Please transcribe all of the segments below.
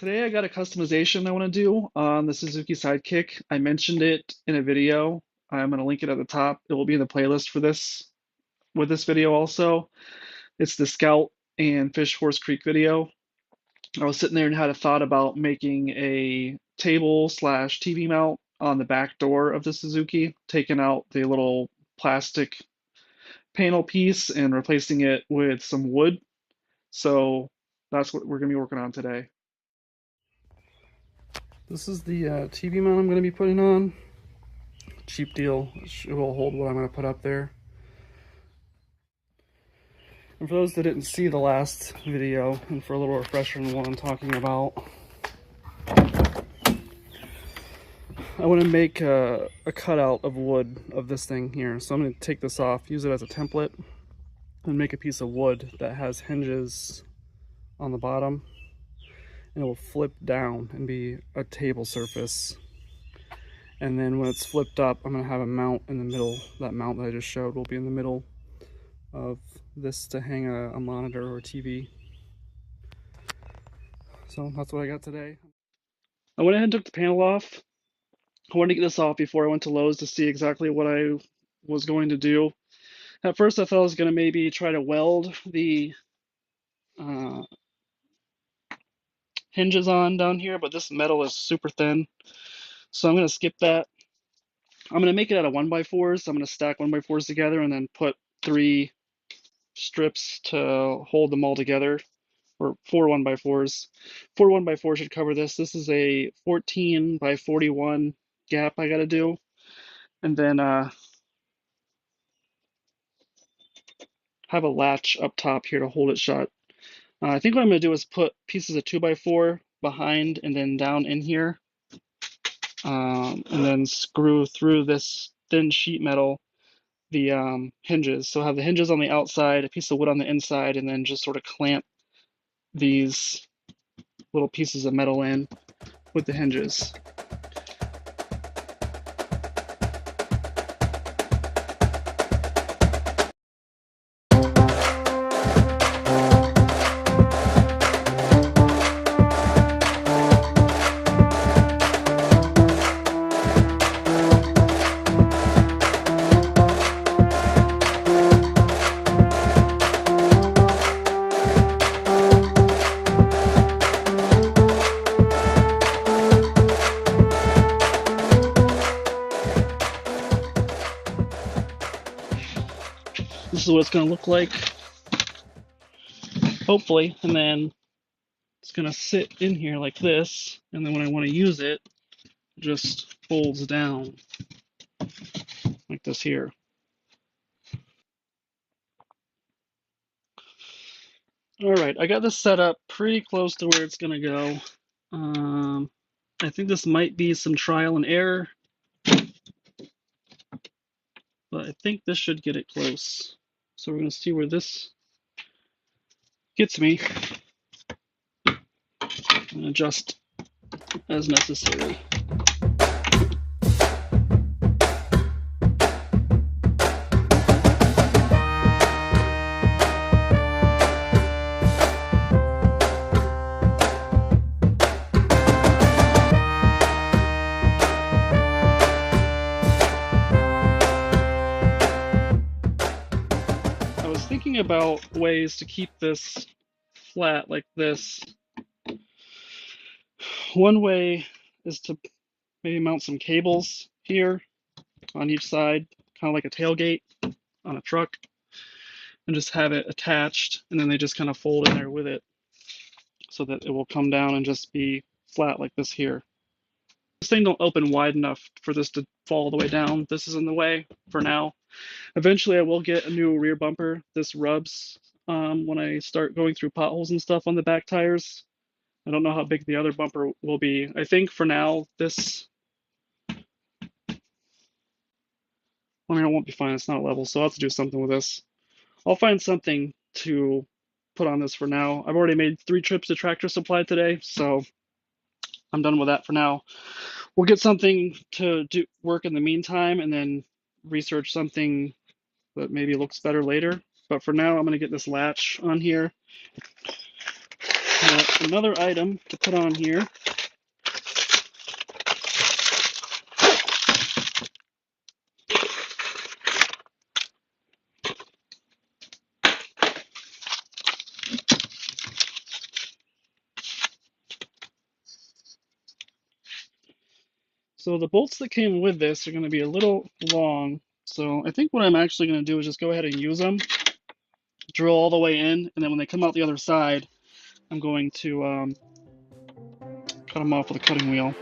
Today I got a customization I want to do on the Suzuki Sidekick. I mentioned it in a video. I'm going to link it at the top. It will be in the playlist for this with this video also. It's the Scout and Fish Horse Creek video. I was sitting there and had a thought about making a table slash TV mount on the back door of the Suzuki, taking out the little plastic panel piece and replacing it with some wood. So that's what we're going to be working on today. This is the TV mount I'm going to be putting on. Cheap deal. It will hold what I'm going to put up there. And for those that didn't see the last video, and for a little refresher on what I'm talking about, I want to make a cutout of wood of this thing here. So I'm going to take this off, use it as a template, and make a piece of wood that has hinges on the bottom. And it will flip down and be a table surface. And then when it's flipped up, I'm going to have a mount in the middle. That mount that I just showed will be in the middle of this to hang a monitor or a TV. So that's what I got today. I went ahead and took the panel off. I wanted to get this off before I went to Lowe's to see exactly what I was going to do. At first I thought I was going to maybe try to weld the hinges on down here, but this metal is super thin. So I'm going to skip that. I'm going to make it out of 1x4s. I'm going to stack 1x4s together and then put 3 strips to hold them all together, or 4 1x4s. 4 1x4 should cover this. This is a 14 by 41 gap I got to do. And then have a latch up top here to hold it shut. I think what I'm going to do is put pieces of 2x4 behind and then down in here. And then screw through this thin sheet metal the hinges. So have the hinges on the outside, a piece of wood on the inside, and then just sort of clamp these little pieces of metal in with the hinges. This is what it's going to look like, hopefully, and then it's going to sit in here like this, and then when I want to use it, it just folds down like this here. All right, I got this set up pretty close to where it's going to go. I think this might be some trial and error, but I think this should get it close. So we're going to see where this gets me and adjust as necessary. Thinking about ways to keep this flat like this. One way is to maybe mount some cables here on each side, kind of like a tailgate on a truck, and just have it attached, and then they just kind of fold in there with it so that it will come down and just be flat like this here. This thing don't open wide enough for this to fall all the way down. This is in the way for now. Eventually I will get a new rear bumper. This rubs when I start going through potholes and stuff on the back tires. I don't know how big the other bumper will be. I think for now this, I mean, it won't be fine. It's not level, so I'll have to do something with this. I'll find something to put on this for now. I've already made 3 trips to Tractor Supply today, so I'm done with that for now. We'll get something to do work in the meantime and then research something that maybe looks better later. But for now, I'm going to get this latch on here. another item to put on here. So the bolts that came with this are going to be a little long. So I think what I'm actually going to do is just go ahead and use them, drill all the way in, and then when they come out the other side, I'm going to cut them off with a cutting wheel.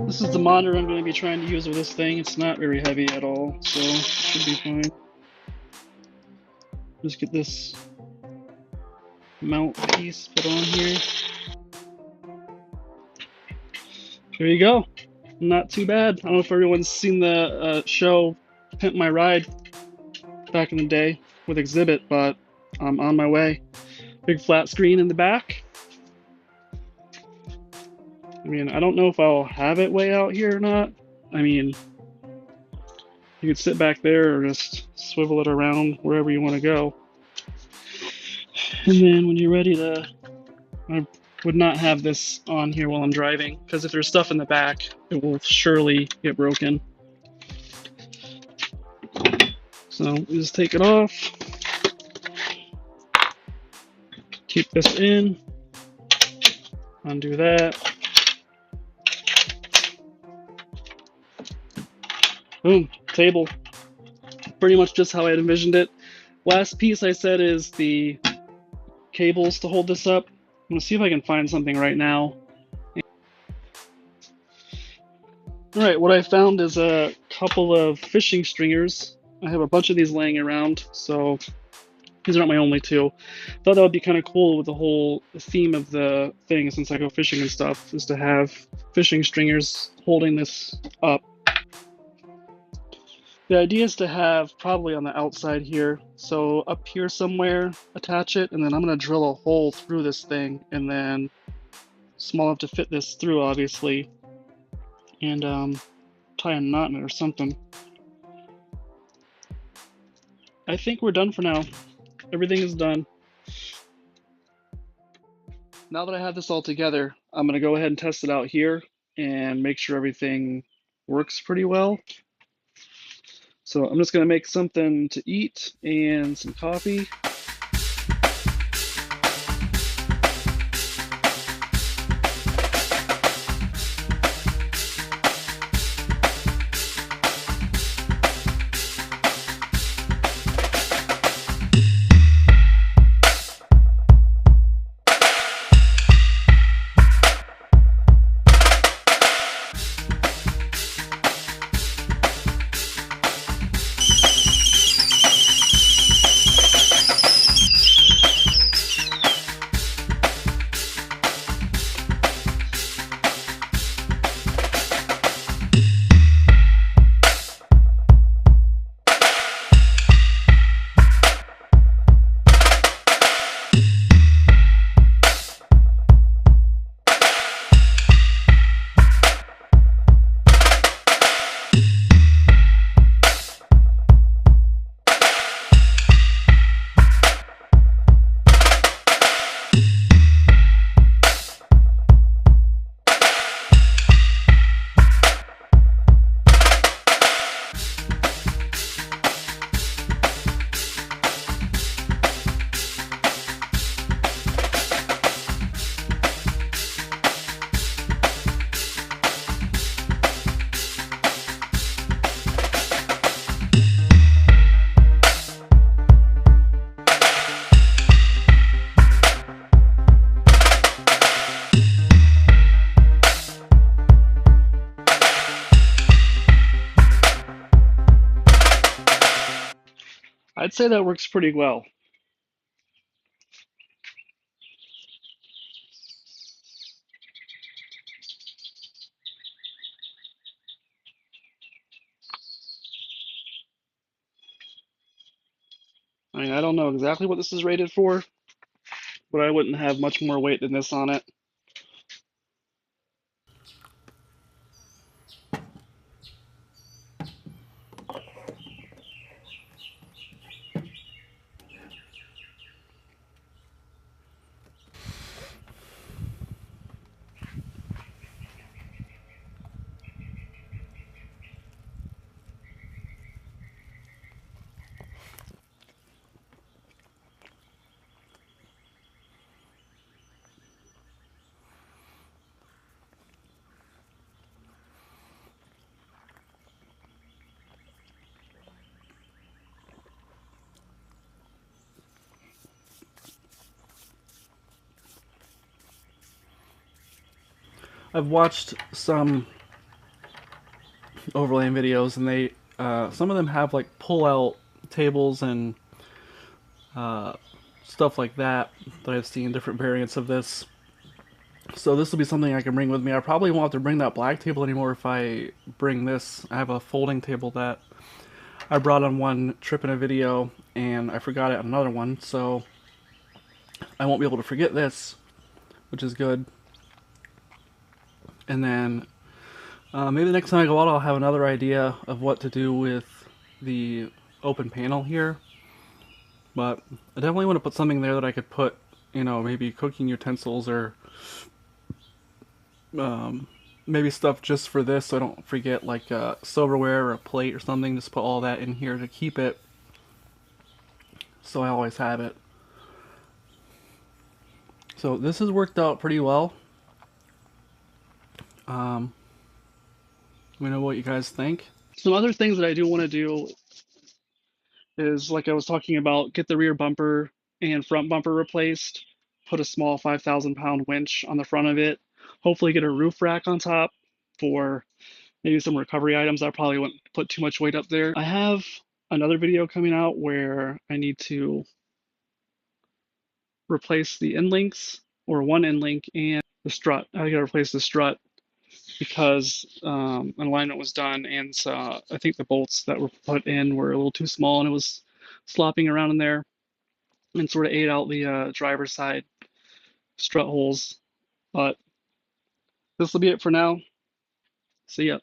This is the monitor I'm going to be trying to use with this thing. It's not very heavy at all, so it should be fine. Just get this mount piece put on here. There you go. Not too bad. I don't know if everyone's seen the show Pimp My Ride back in the day with Exhibit, but I'm on my way. Big flat screen in the back. I mean, I don't know if I'll have it way out here or not. I mean, you could sit back there or just swivel it around wherever you want to go. And then when you're ready to, I would not have this on here while I'm driving, because if there's stuff in the back, it will surely get broken. So just take it off. Keep this in. Undo that. Boom, table. Pretty much just how I had envisioned it. Last piece I said is the cables to hold this up. I'm gonna see if I can find something right now. Alright, what I found is a couple of fishing stringers. I have a bunch of these laying around, so these aren't my only two. Thought that would be kind of cool with the whole theme of the thing, since I go fishing and stuff, is to have fishing stringers holding this up. The idea is to have probably on the outside here, so up here somewhere, attach it, and then I'm going to drill a hole through this thing, and then small enough to fit this through, obviously, and tie a knot in it or something. I think we're done for now. Everything is done. Now that I have this all together, I'm going to go ahead and test it out here and make sure everything works pretty well. So I'm just going to make something to eat and some coffee. I'd say that works pretty well. I mean, I don't know exactly what this is rated for, but I wouldn't have much more weight than this on it. I've watched some overlaying videos, and they some of them have like pull-out tables and uh, stuff like that that I've seen different variants of this. So this will be something I can bring with me. I probably won't have to bring that black table anymore if I bring this. I have a folding table that I brought on one trip in a video, and I forgot it on another one, so I won't be able to forget this, which is good. And then maybe the next time I go out, I'll have another idea of what to do with the open panel here. But I definitely want to put something there that I could put, maybe cooking utensils or maybe stuff just for this so I don't forget, like silverware or a plate or something. Just put all that in here to keep it so I always have it. So this has worked out pretty well. Let me know what you guys think. Some other things that I do want to do is, like I was talking about, get the rear bumper and front bumper replaced, put a small 5,000-pound winch on the front of it, hopefully get a roof rack on top for maybe some recovery items. I probably wouldn't put too much weight up there. I have another video coming out where I need to replace the end links, or one end link, and the strut. I gotta replace the strut because an alignment was done, and so I think the bolts that were put in were a little too small, and it was slopping around in there and sort of ate out the driver's side strut holes. But this will be it for now. See ya.